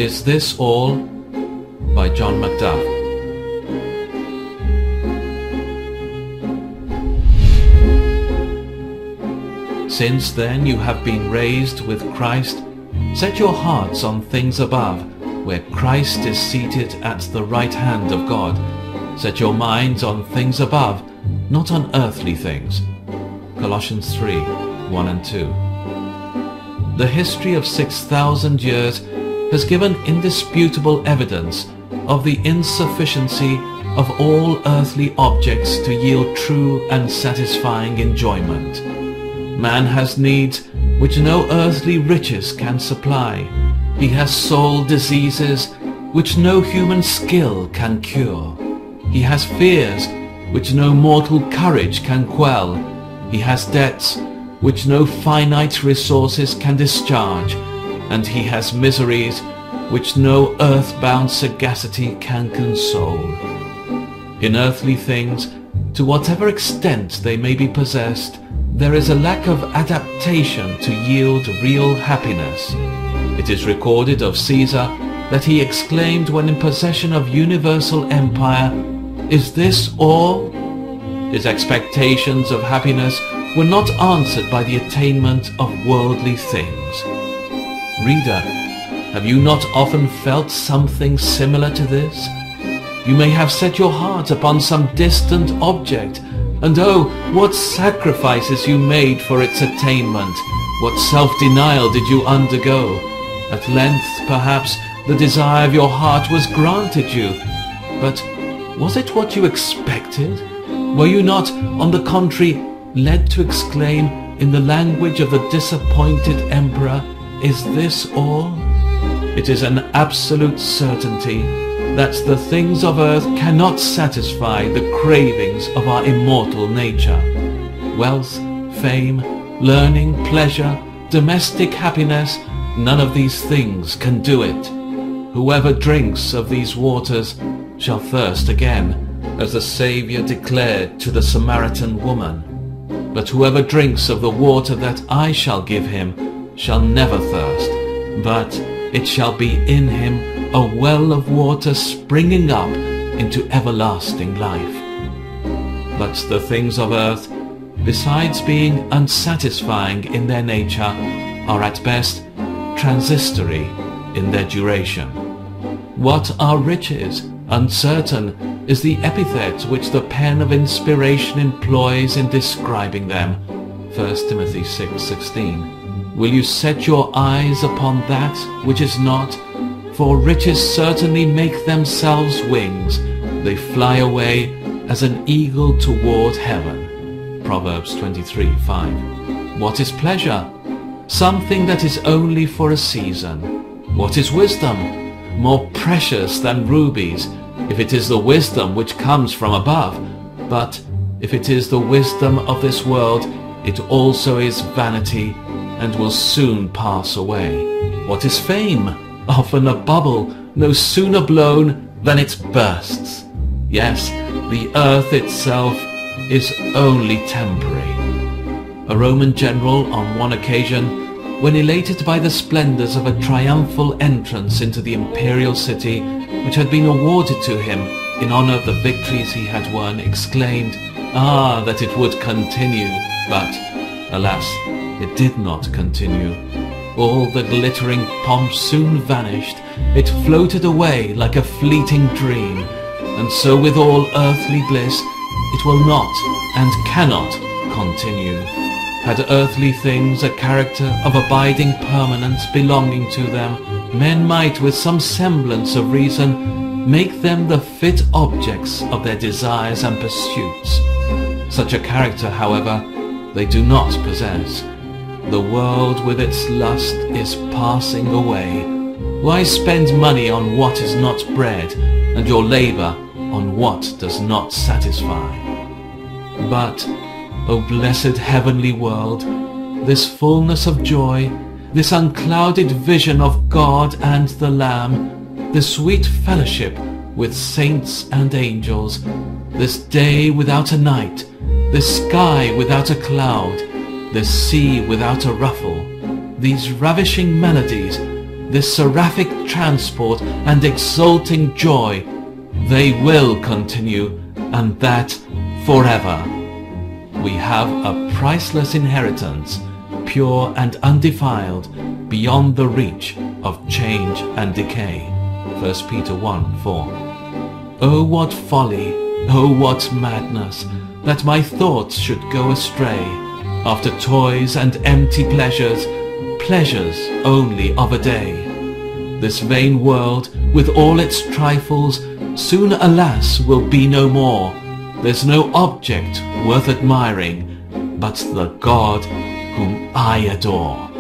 Is This All? By John Macduff. Since then you have been raised with Christ, set your hearts on things above, where Christ is seated at the right hand of God. Set your minds on things above, not on earthly things. Colossians 3, 1 and 2. The history of 6,000 years has given indisputable evidence of the insufficiency of all earthly objects to yield true and satisfying enjoyment. Man has needs which no earthly riches can supply. He has soul diseases which no human skill can cure. He has fears which no mortal courage can quell. He has debts which no finite resources can discharge. And he has miseries which no earthbound sagacity can console. In earthly things, to whatever extent they may be possessed, there is a lack of adaptation to yield real happiness. It is recorded of Caesar that he exclaimed when in possession of universal empire, "Is this all?" His expectations of happiness were not answered by the attainment of worldly things. Reader, have you not often felt something similar to this? You may have set your heart upon some distant object, and oh, what sacrifices you made for its attainment! What self-denial did you undergo! At length, perhaps, the desire of your heart was granted you. But was it what you expected? Were you not, on the contrary, led to exclaim in the language of the disappointed emperor, "Is this all?" It is an absolute certainty that the things of earth cannot satisfy the cravings of our immortal nature. Wealth, fame, learning, pleasure, domestic happiness, none of these things can do it. Whoever drinks of these waters shall thirst again, as the Saviour declared to the Samaritan woman. But whoever drinks of the water that I shall give him shall never thirst, but it shall be in him a well of water springing up into everlasting life. But the things of earth, besides being unsatisfying in their nature, are at best transitory in their duration. What are riches? Uncertain is the epithet which the pen of inspiration employs in describing them. 1 Timothy 6:16. Will you set your eyes upon that which is not? For riches certainly make themselves wings. They fly away as an eagle toward heaven. Proverbs 23:5. What is pleasure? Something that is only for a season. What is wisdom? More precious than rubies, if it is the wisdom which comes from above. But if it is the wisdom of this world, it also is vanity and will soon pass away. What is fame? Often a bubble, no sooner blown than it bursts. Yes, the earth itself is only temporary. A Roman general on one occasion, when elated by the splendors of a triumphal entrance into the imperial city which had been awarded to him in honor of the victories he had won, exclaimed, "Ah, that it would continue!" But, alas, it did not continue. All the glittering pomp soon vanished. It floated away like a fleeting dream. And so with all earthly bliss, it will not and cannot continue. Had earthly things a character of abiding permanence belonging to them, men might, with some semblance of reason, make them the fit objects of their desires and pursuits. Such a character, however, they do not possess. The world with its lust is passing away. Why spend money on what is not bread, and your labor on what does not satisfy? But, O blessed heavenly world, this fullness of joy, this unclouded vision of God and the Lamb, this sweet fellowship with saints and angels, this day without a night, this sky without a cloud, this sea without a ruffle, these ravishing melodies, this seraphic transport and exulting joy, they will continue, and that forever. We have a priceless inheritance, pure and undefiled, beyond the reach of change and decay. 1 Peter 1:4. Oh, what folly, oh, what madness, that my thoughts should go astray after toys and empty pleasures, pleasures only of a day. This vain world, with all its trifles, soon, alas, will be no more. There's no object worth admiring but the God whom I adore.